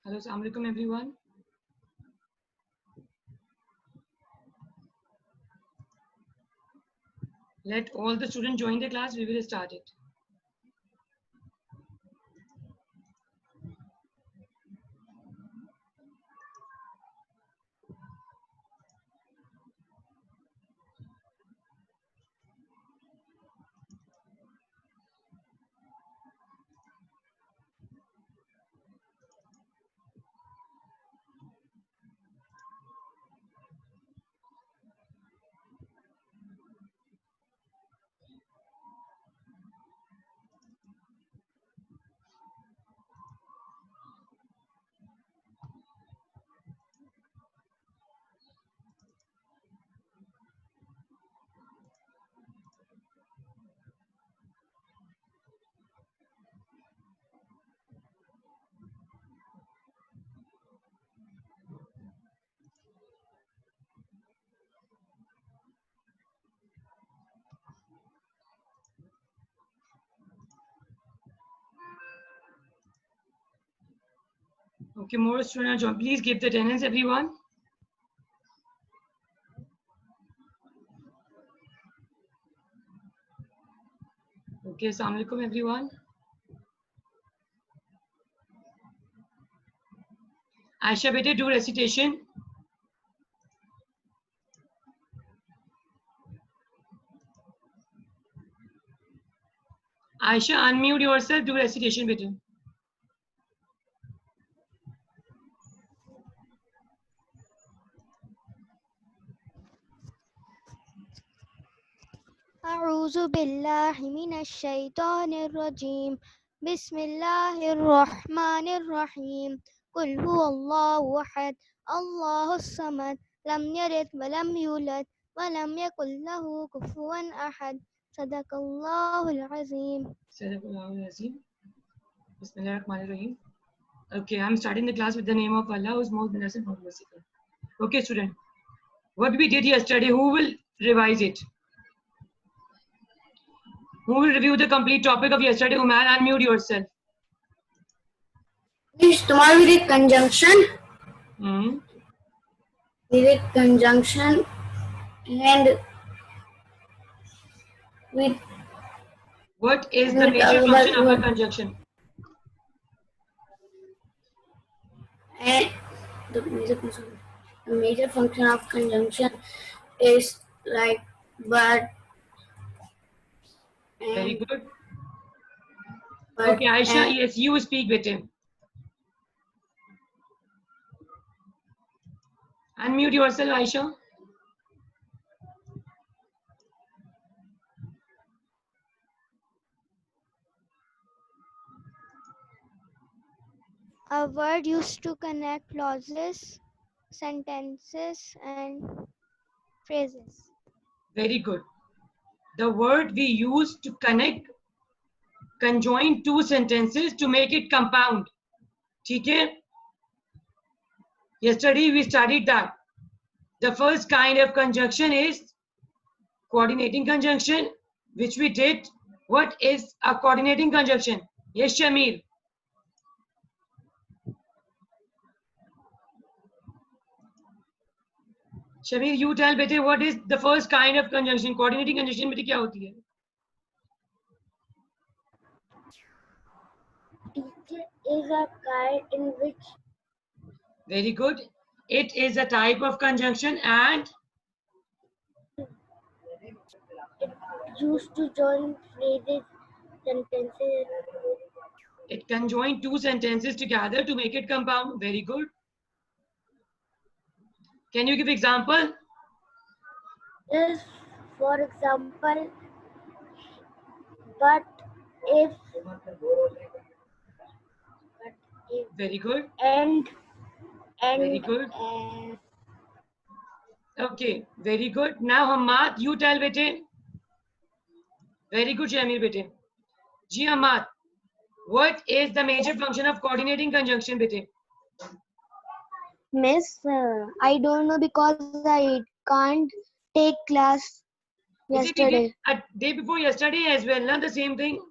Hello, assalamu alaikum everyone. Let all the students join the class. We will start it. Okay, more students join. Please give the attendance, everyone. Okay, assalamu alaikum everyone. Aisha, beta, do recitation. Aisha, unmute yourself. Do recitation, beta. أعوذ بالله من الشيطان الرجيم بسم الله الرحمن الرحيم قل هو الله أحد الله الصمد لم يلد ولم يولد ولم يكن له كفوا أحد صدق الله العظيم. Bismillahirrahmanirrahim. Okay, I'm starting the class with the name of Allah, who is most blessed and most merciful. Okay, student. What we did yesterday, who will revise it? Who will review the complete topic of yesterday? Umar, unmute yourself. Tomorrow we did conjunction. Hmm. We did conjunction and we What is the major function of a conjunction? and the major function of conjunction is like but. Very And, good. but Okay, Aisha, and, yes, you speak with him. Unmute yourself, Aisha. A word used to connect clauses, sentences, and phrases. Very good. The word we use to connect, conjoin two sentences to make it compound. Okay? Yesterday we studied that. The first kind of conjunction is coordinating conjunction, which we did. What is a coordinating conjunction? Yes, Shamir. Shamir, you tell bete, what is the first kind of conjunction? Coordinating conjunction bete kya hoti hai? is a kind in which Very good. It is a type of conjunction and used to join phrases, sentences. it conjoin two sentences together to make it compound. Very good. Can you give example? Yes, for example, but if Very good. and Very good. Okay, very good. Now Hamad, you tell bete. Very good, Shamir bete. Ji Hamad, what is the major function of coordinating conjunction bete? Miss, I don't know because I can't take class Bete, yesterday. a day before yesterday as well, not the same thing.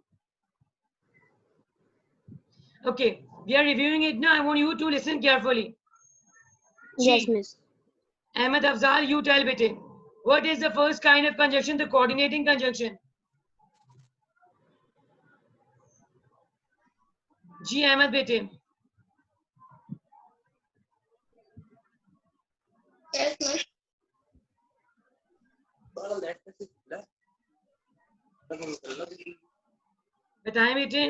Okay, We are reviewing it now. I want you to listen carefully. Yes, G. miss. Ahmed Afzal, you tell bete. What is the first kind of conjunction? The coordinating conjunction. G. Ahmed bete. बताएं बेटे.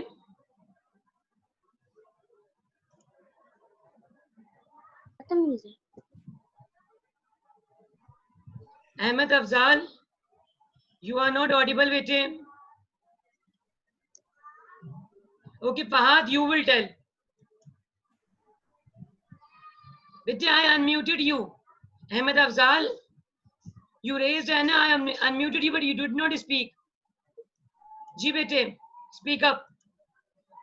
Ahmed Afzal, you are not audible, bete. Okay, Fahad, you will tell. Bete, I unmuted you. Ahmed Afzal, you raised hand. I unmuted you, but you did not speak. Ji bete, speak up.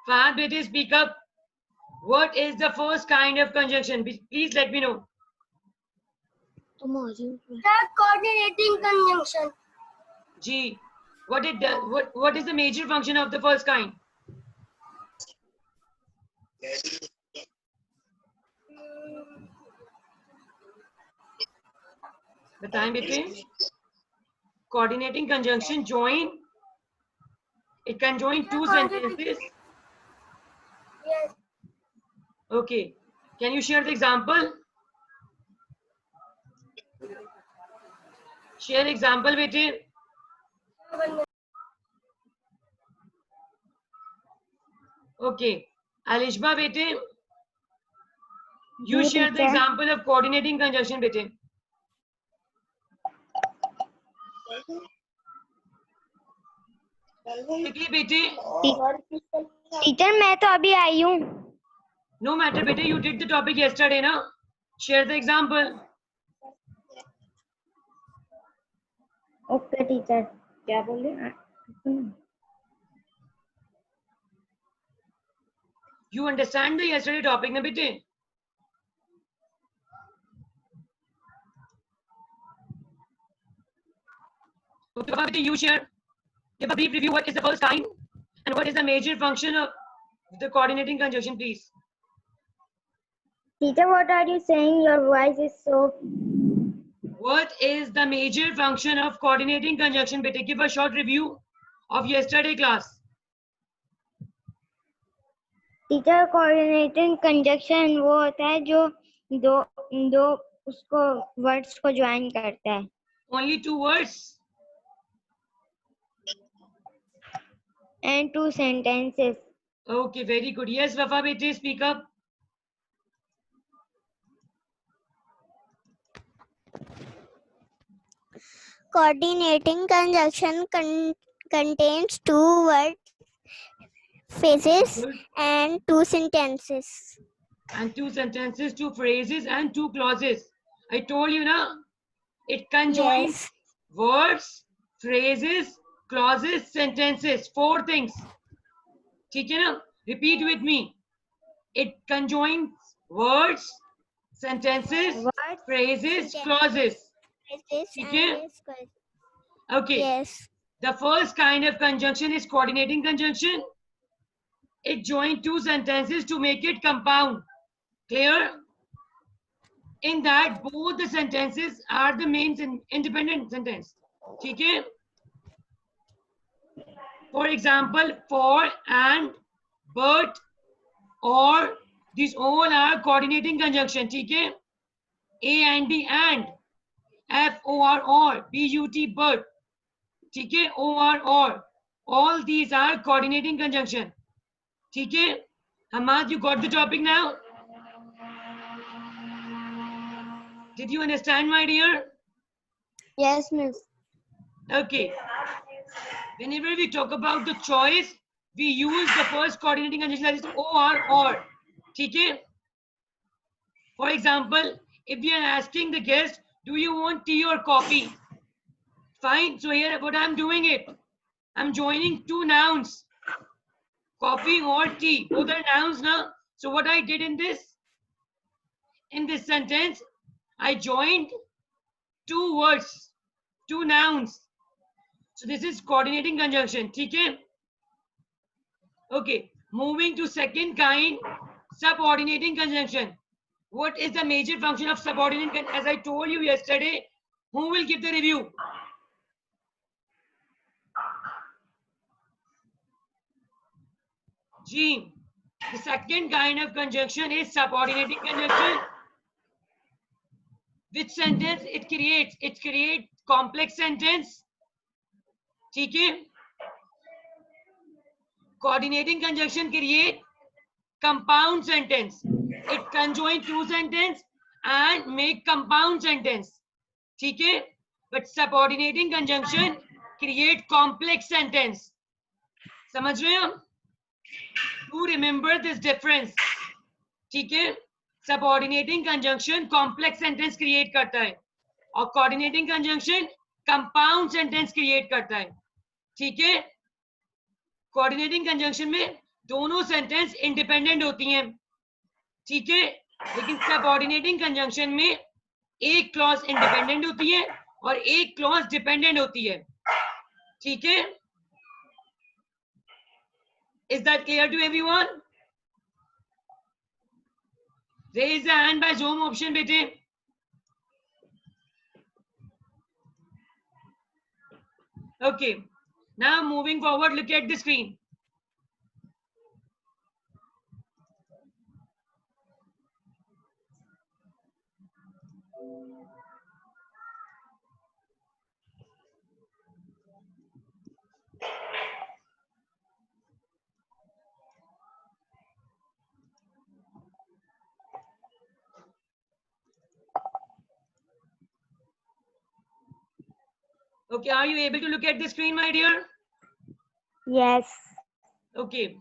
Fahad bete, speak up. What is the first kind of conjunction? Please let me know. The coordinating conjunction. G. What is the major function of the first kind? बताएं बेटे. Coordinating conjunction join. It can join two sentences. Yes. Okay. Can you share the example? Share example, bete. Okay. Alishba, bete. You Yes, share the teacher. example of coordinating conjunction, bete. Quickly, bete. Teacher मैं तो अभी आई हूँ. No matter, bete. You did the topic yesterday, na? Share the example. Okay teacher. क्या बोले? You understand the yesterday topic, na bete? Okay, bete, you share. Give a brief review. What is the first kind and what is the major function of the coordinating conjunction, please? Teacher, what are you saying? Your voice is so. What is the major function of coordinating conjunction? Bete, give a short review of yesterday class. Teacher coordinating conjunction वो होता है जो दो उसको words को join करता है. Only two words. And two sentences. Okay, very good. Yes, Wafa bete, speak up. Coordinating conjunction contains two word phrases Good. and two sentences. And two sentences, two phrases, and two clauses. I told you, na? It conjoins Yes. words, phrases, clauses, sentences. Four things. ठीक है ना? Repeat with me. It conjoins words, sentences, Words, phrases, sentences. clauses. Phrases ठीक and है? yes, correct. Okay. Yes. The first kind of conjunction is coordinating conjunction. It joins two sentences to make it compound. Clear? In that, both the sentences are the main independent sentence. Okay? For example, for, and, but, or, these all are coordinating conjunction. Okay? A and D and, F, O, R, or, B, U, T, but, okay? O, R, or. All these are coordinating conjunction. Okay? Hamad, you got the topic now? Did you understand, my dear? Yes, miss. Okay. Whenever we talk about the choice, we use the first coordinating conjunction that is or. Okay? For example, if we are asking the guest, do you want tea or coffee? Fine. So here what I'm doing it. I'm joining two nouns. Coffee or tea. Both are nouns now. So what I did in this sentence, I joined two words, two nouns. So this is coordinating conjunction. Okay. Okay. Moving to second kind. subordinating conjunction. What is the major function of subordinating? As I told you yesterday, who will give the review? G. The second kind of conjunction is subordinating conjunction. Which sentence it creates? It creates complex sentence. ठीक है? Coordinating conjunction create compound sentence. It conjoin two sentence and make compound sentence. ठीक है? But subordinating conjunction create complex sentence. समझ रहे हैं? To remember this difference. ठीक है? Subordinating conjunction complex sentence create करता है और coordinating conjunction compound sentence create करता है. ठीक है? कोऑर्डिनेटिंग कंजंक्शन में दोनों सेंटेंस इंडिपेंडेंट होती हैं. ठीक है? लेकिन सबऑर्डिनेटिंग कंजंक्शन में एक क्लॉज इंडिपेंडेंट होती है और एक क्लॉज डिपेंडेंट होती है. ठीक है? Is that clear to everyone? Raise the hand by zoom option बेटे. Okay, now moving forward, look at the screen. Okay, are you able to look at the screen, my dear? Yes. Okay.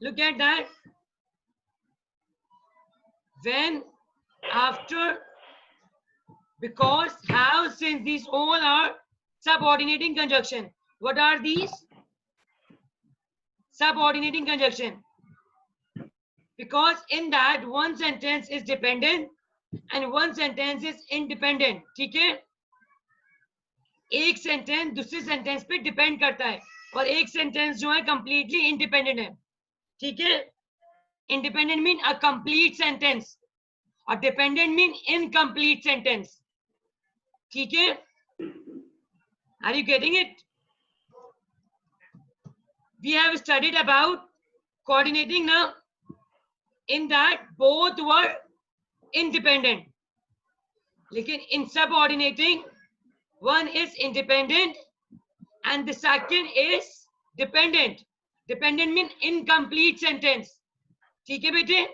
Look at that. When, after, because, have, since, these all are subordinating conjunction. What are these? Subordinating conjunction. Because in that one sentence is dependent and one sentence is independent. ठीक है? एक sentence दूसरे sentence पे depend करता है और एक sentence जो है कंप्लीटली इंडिपेंडेंट है. ठीक है? Independent mean a complete sentence और डिपेंडेंट मीन इनकम्प्लीट सेंटेंस. ठीक है? Are you getting it? We have studied about coordinating ना. In that both were independent. लेकिन in subordinating, one is independent and the second is dependent. Dependent means incomplete sentence. ठीक है बेटे?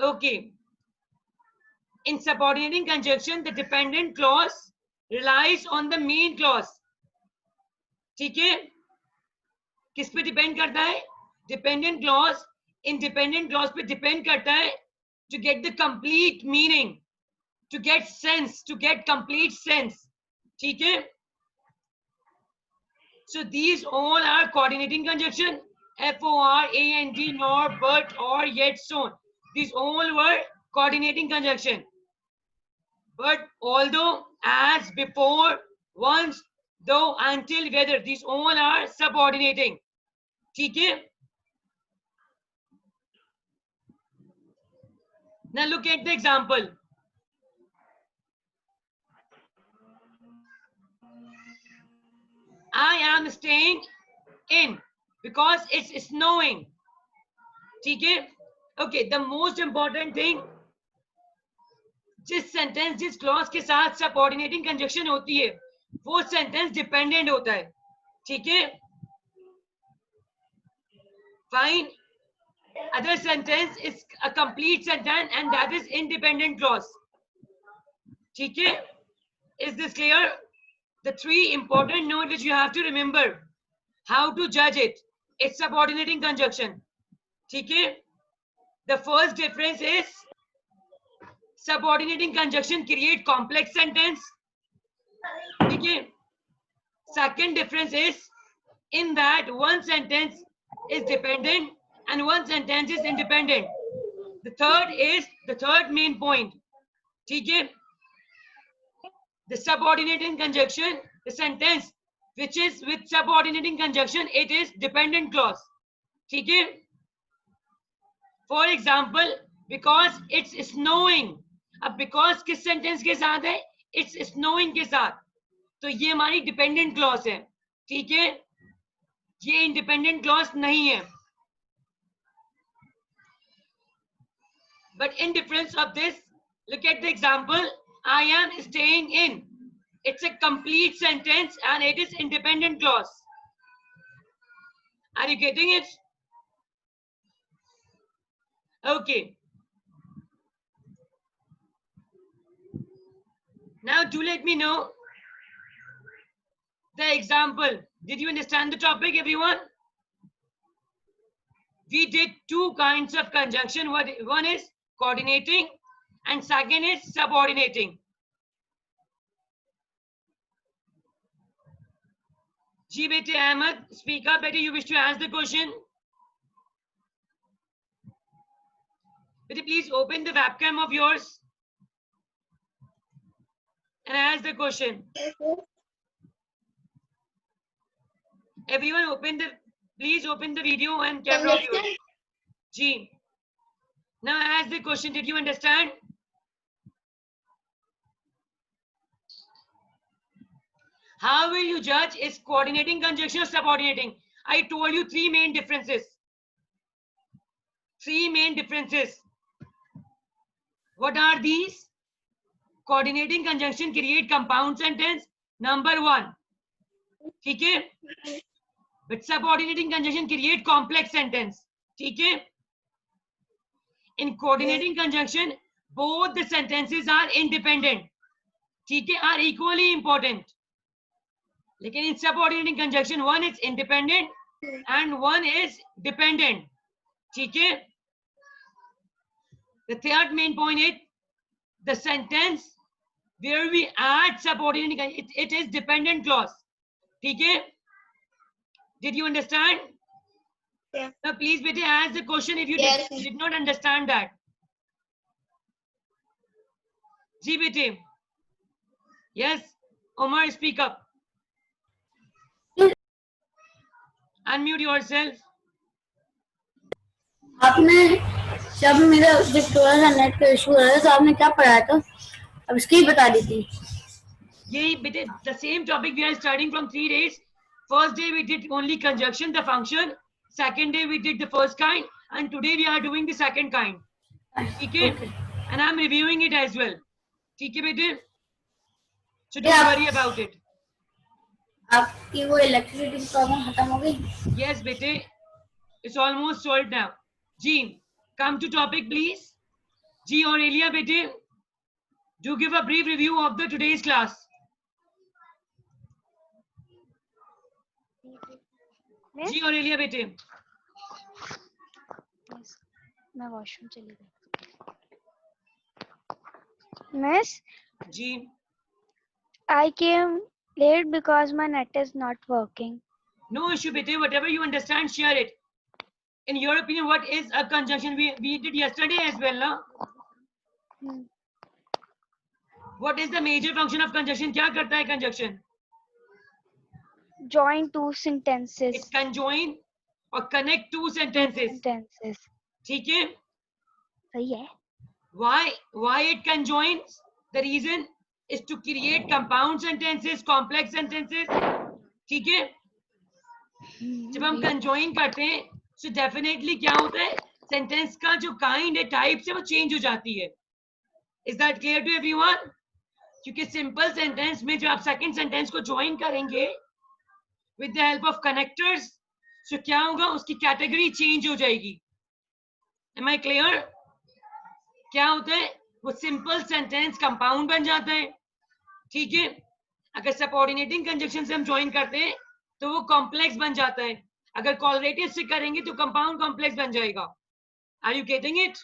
Okay. In subordinating conjunction, the dependent clause relies on the main clause. ठीक है? किस पे depend करता है? Dependent clause independent clause पे डिपेंड करता है to get the complete meaning, to get sense, to get complete sense. ठीक है? So these all are coordinating conjunction. For, and, nor, but, or, yet, so. These all were coordinating conjunction. But, although, as, before, once, though, until, whether, these all are subordinating. ठीक है? Now look at the example. I am staying in because it's snowing. ठीक है? Okay, the most important thing, जिस sentence जिस clause के साथ subordinating conjunction होती है वो सेंटेंस डिपेंडेंट होता है. ठीक है? Fine. Other sentence is a complete sentence and that is independent clause. ठीक है? Is this clear? The three important notes which you have to remember. How to judge it. It's subordinating conjunction. ठीक है? The first difference is subordinating conjunction create complex sentence. ठीक है? Second difference is in that one sentence is dependent and one sentence is independent. The third main point. ठीक है? The subordinating conjunction, the sentence which is with subordinating conjunction, it is dependent clause. ठीक है? For example, because it's snowing. अब because किस sentence के साथ है? It's snowing के साथ. तो ये हमारी डिपेंडेंट क्लॉज है. ठीक है? ये इंडिपेंडेंट क्लॉज नहीं है. But in difference of this, look at the example. I am staying in. It's a complete sentence and it is independent clause. Are you getting it? Okay. Now do let me know the example. Did you understand the topic, everyone? We did two kinds of conjunction. One is coordinating and second is subordinating. Ji bete Ahmed, speak up. Bete, you wish to ask the question? Bete, please open the webcam of yours and ask the question. Everyone please open the video and camera of yours. Ji. Now ask the question. Did you understand? How will you judge is coordinating conjunction or subordinating? I told you three main differences. Three main differences. What are these? Coordinating conjunction create compound sentence. Number one. Okay? But subordinating conjunction create complex sentence. Okay? In coordinating conjunction, both the sentences are independent. Okay? Are equally important. Like in subordinating conjunction, one is independent and one is dependent. Okay? The third main point is the sentence where we add subordinating, it is dependent clause. Okay? Did you understand? Yeah. Now please bete ask the question if you Yes. did not understand that. Ji bete. Yes. Omar, speak up. Unmute yourself. आपने जब मेरा जब थोड़ा सा net का issue है तो आपने क्या पढ़ाया था? अब इसकी बता दी थी. Yay, bete, the same topic we are studying from 3 days. First day we did only conjunction, the function. Second day we did the first kind, and today we are doing the second kind. Okay? And I'm reviewing it as well. Okay, bete? So don't Yeah. worry about it. आपकी वो electricity की problem खत्म हो गई? Yes, bete. It's almost solved now. Jean, come to topic, please. Ji Aurelia, bete. Do give a brief review of the today's class. Miss? Ji Aurelia, bete. मैं washroom चली गई. Miss, Ji. I came late because my net is not working. No issue, bete. Whatever you understand, share it. In your opinion, what is a conjunction? We did yesterday as well, no? Hmm. What is the major function of conjunction? क्या करता है conjunction? Join two sentences. It conjoin or connect two sentences. Sentences. ठीक है? सही है. Why it conjoins? The reason is to create compound sentences, complex sentences. ठीक है? जब हम conjoin करते हैं, so definitely क्या होता है? Sentence का जो kind है, type से वो change हो जाती है. Is that clear to everyone? क्योंकि simple sentence में जब आप second sentence को join करेंगे with the help of connectors, so क्या होगा? उसकी category change हो जाएगी. Am I clear? क्या होता है? वो simple sentence compound बन जाता है. ठीक है? अगर subordinating conjunction से हम join करते हैं तो वो complex बन जाता है. अगर correlative से करेंगे तो compound complex बन जाएगा. Are you getting it?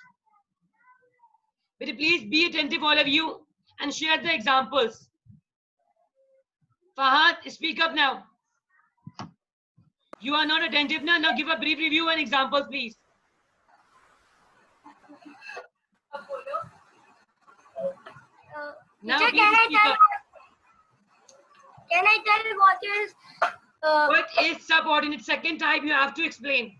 But please be attentive, all of you, and share the examples. Fahad, speak up now. You are not attentive now. Now give a brief review and examples, please. Now Teacher, please speak up. can I tell what is What is subordinate? Second type you have to explain.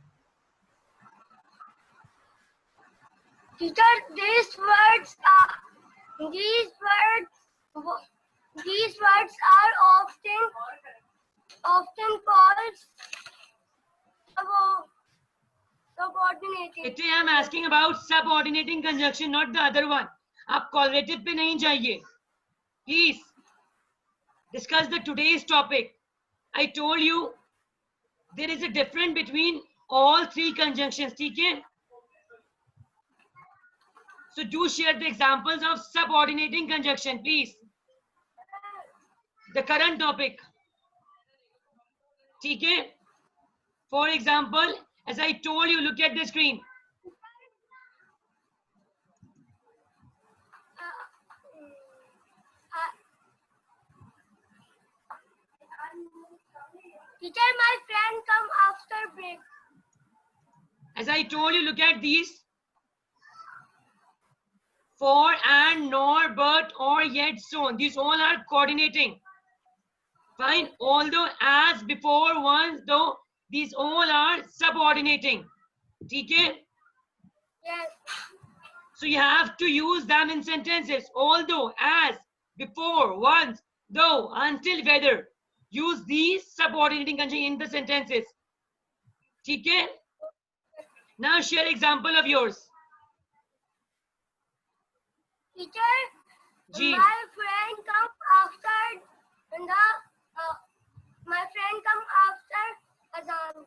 Teacher, these words are often called subordinated. Bete, I'm asking about subordinating conjunction, not the other one. आप correlative पे नहीं जाइए. Please discuss the today's topic. I told you there is a difference between all three conjunctions. ठीक है? So do share the examples of subordinating conjunction, please. The current topic. ठीक है? For example, as I told you, look at the screen. Teacher, my friend come after break. As I told you, look at these. For, and, nor, but, or, yet, so on. These all are coordinating. Fine. Although, as, before, once, though, these all are subordinating. Okay? Yes. So you have to use them in sentences. Although, as, before, once, though, until, whether. Use these subordinating conjunction in the sentences. Okay? Now share example of yours. Teacher, Ji. my friend come after Azan.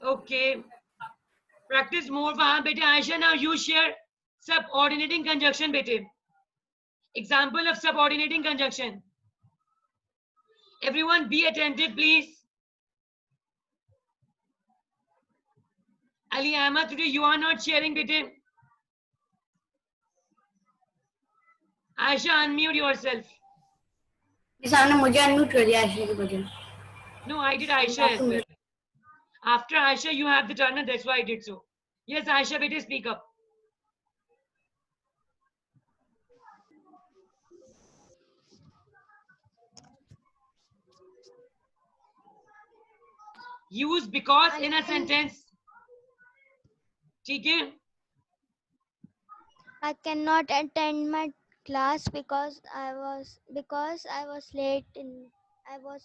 Okay. Practice more. Wahan bete. Aisha, now you share subordinating conjunction bete. Example of subordinating conjunction. Everyone be attentive, please. Ali Ahmad, today you are not sharing bete. Aisha, unmute yourself. सामने मुझे unmute कर दिया आयशा की वजह से. No, I did Aisha as well. After Aisha, you have the turn, that's why I did so. Yes, Aisha, bete, speak up. Use because in a sentence. ठीक है? I cannot attend my class because I was late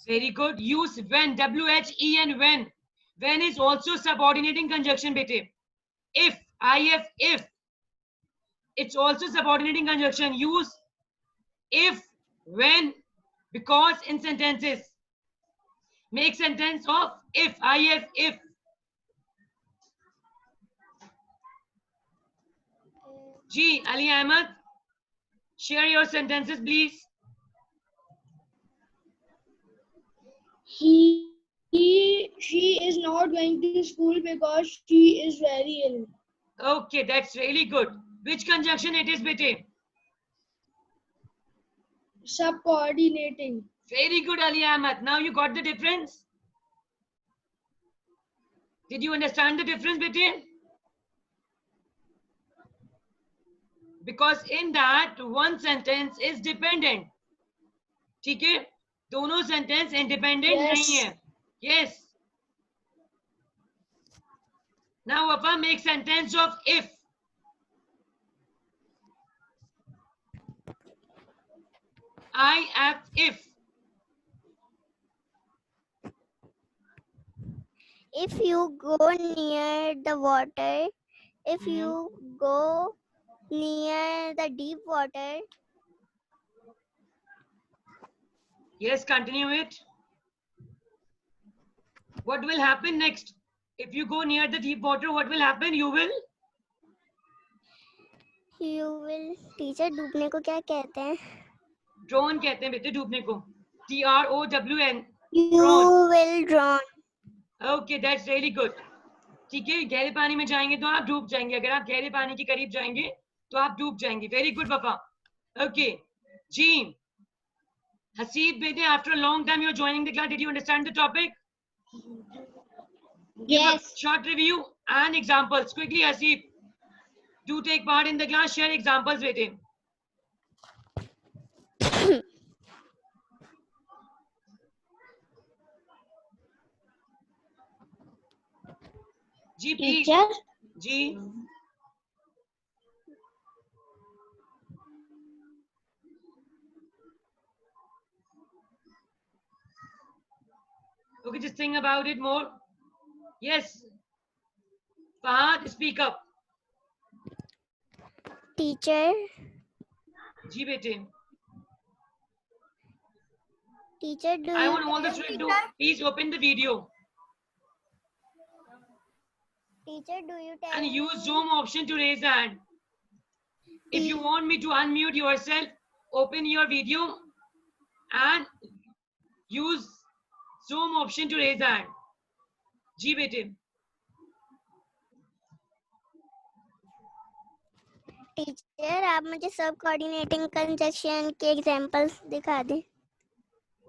Very good. Use when, W-H-E-N, when. When is also subordinating conjunction, bete. If, I-F, if. It's also subordinating conjunction. Use if, when, because in sentences. Make sentence of if, I-F, if. Ji, Ali Ahmad, share your sentences, please. She is not going to school because she is very ill. Okay, that's really good. Which conjunction it is, bete? Subordinating. Very good, Ali Ahmad. Now you got the difference? Did you understand the difference, bete? Because in that, one sentence is dependent. ठीक है? दोनों sentence independent नहीं है. Yes. Now, Wafa, make sentence of if. I have if. If you go near the water, if you go near the deep water, Yes, continue it. What will happen next? If you go near the deep water, what will happen? You will? Teacher डूबने को क्या कहते हैं? Drown कहते हैं बेटे डूबने को. D-R-O-W-N. You will drown. Okay, that's really good. ठीक है, गहरे पानी में जाएंगे तो आप डूब जाएंगे. अगर आप गहरे पानी के करीब जाएंगे तो आप डूब जाएंगे. Very good, Papa. Okay. Ji. Haseeb, bete, after a long time you're joining the class. Did you understand the topic? Yes. Short review and examples. Quickly, Haseeb. Do take part in the class. Share examples, bete. Ji please. Teacher, ji. Okay, just think about it more. Yes. Fahad, speak up. Teacher, जी बेटे. teacher, do I you want all the students to please open the video teacher, do you tell and use me Zoom option to raise hand. If you want me to unmute yourself, open your video and use Zoom option to raise hand. जी बेटे. Teacher आप मुझे सब coordinating conjunction के examples दिखा दें.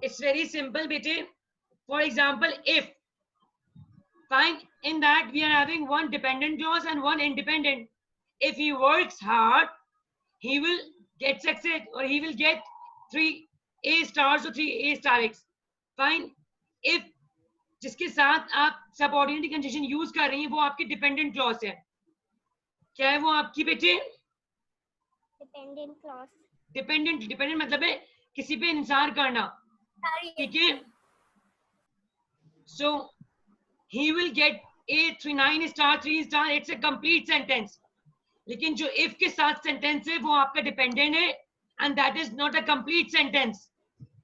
It's very simple बेटे. For example, if fine, in that we are having one dependent clause and one independent. If he works hard, he will get success or he will get 3 A stars or 3 A star X. Fine. If जिसके साथ आप subordinate conjunction use कर रही हैं वो आपकी dependent clause है. क्या है वो आपकी बेटे? Dependent clause. डिपेंडेंट मतलब है किसी पे इंसार करना. ठीक है. So he will get a 9 star 3 star. It's a complete sentence. लेकिन जो if के साथ सेंटेंस है वो आपका डिपेंडेंट है and that is not a complete sentence.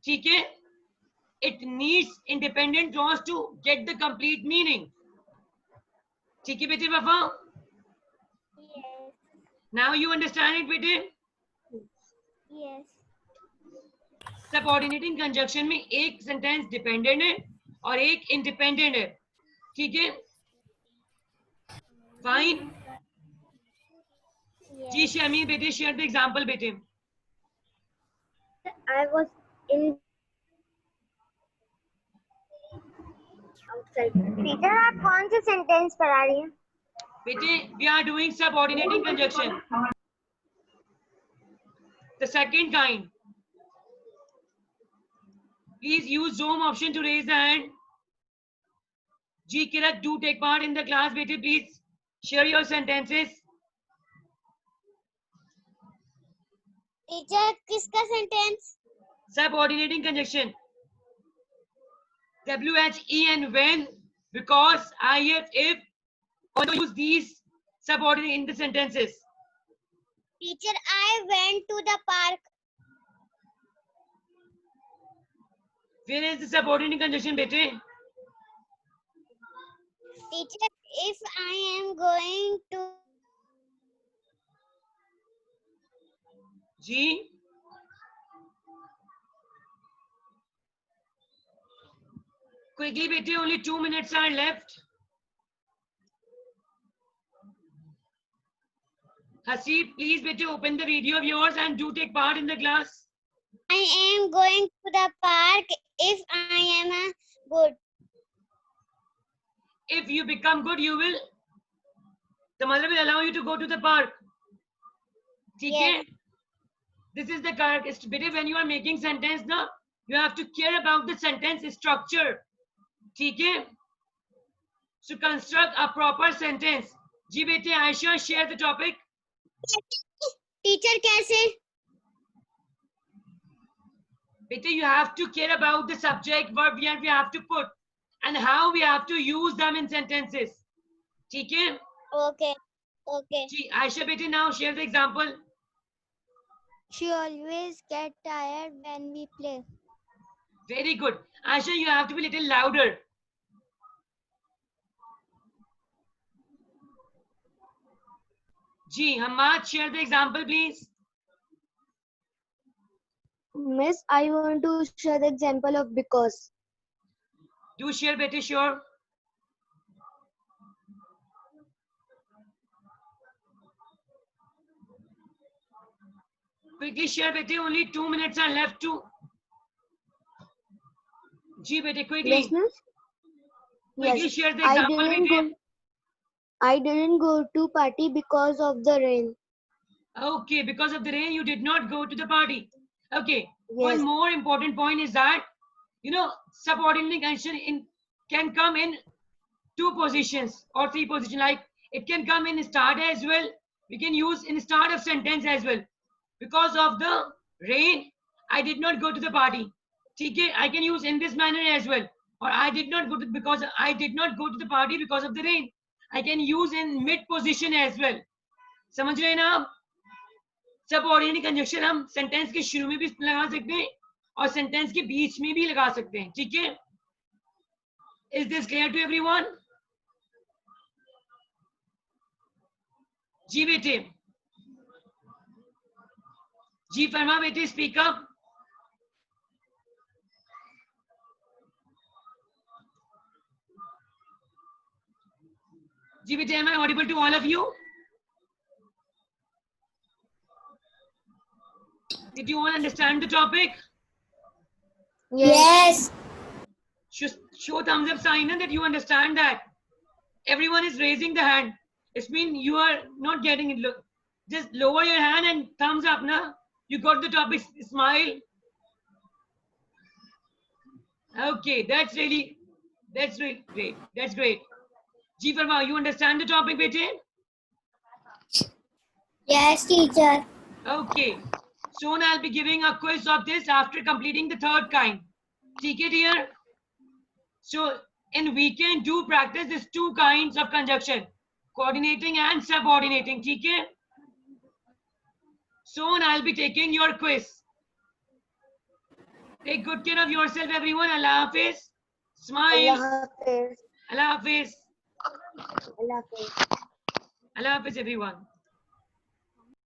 ठीक है. It needs independent clause to get the complete meaning. ठीक है बेटे वफा? Yes. Now you understand it बेटे? Yes. सबऑर्डिनेटिंग कंजक्शन में एक सेंटेंस डिपेंडेंट है और एक इंडिपेंडेंट है. ठीक है. फाइन. जी शमी बेटे शेयर द एग्जांपल बेटे. I was in outside. Teacher आप कौन से सेंटेंस पढ़ा रही हैं? बेटे we are doing subordinating conjunction. The second kind. Please use Zoom option to raise the hand. G Kirat, do take part in the class, bete. Please share your sentences. Teacher किसका sentence? Subordinating conjunction. W, H, E, and when, because, I, if. Also use these subordinate in the sentences. Teacher I went to the park. Where is the subordinating conjunction, bete? Teacher, if I am going to G. Quickly, bete, only 2 minutes are left. Haseeb, please, bete, open the video of yours and do take part in the class. I am going to the park if I am a good. If you become good, you will. The mother will allow you to go to the park. ठीक है? Yes. This is the correct. Bete, when you are making sentence, na, you have to care about the sentence structure. ठीक है? To construct a proper sentence. जी बेटे, Aisha, share the topic. Teacher कैसे? Bete, you have to care about the subject, verb we have to put, and how we have to use them in sentences. ठीक है? Okay. Okay. जी, Aisha बेटे, now share the example. She always get tired when we play. Very good. Aisha, you have to be a little louder. Ji, Hamad, share the example, please. Miss, I want to share the example of because. Do share, bete, sure. Quickly share, bete, only 2 minutes are left to. Ji, bete, quickly. Yes, miss? Quickly Yes. share the example, bete. I didn't go to party because of the rain. Okay, because of the rain, you did not go to the party. Okay. Yes. One more important point is that, subordinate conjunction can come in two positions or three positions. Like it can come in start as well. We can use in start of sentence as well. Because of the rain, I did not go to the party. Okay, I can use in this manner as well. Or I did not go to because I did not go to the party because of the rain. I can use in mid position as well. समझ रहे हैं ना आप? Subordinate conjunction हम sentence के शुरू में भी लगा सकते हैं और सेंटेंस के बीच में भी लगा सकते हैं. ठीक है? Is this clear to everyone? जी बेटे, जी फरमा बेटे, स्पीक अप. जी बेटे, am I audible to all of you? Did you all understand the topic? Yes. Show thumbs up sign that you understand that. Everyone is raising the hand. It means you are not getting it. Look, just lower your hand and thumbs up, na? You got the topic. Smile. Okay, that's really great. That's great. Ji Farma, you understand the topic, bete? Yes, teacher. Okay. Soon I'll be giving a quiz of this after completing the third kind. Take it here. So in weekend, do practice these two kinds of conjunction, coordinating and subordinating. Okay? Soon I'll be taking your quiz. Take good care of yourself, everyone. Allah Hafiz. Smile. Allah Hafiz. Allah Hafiz. Allah Hafiz. Allah Hafiz, everyone.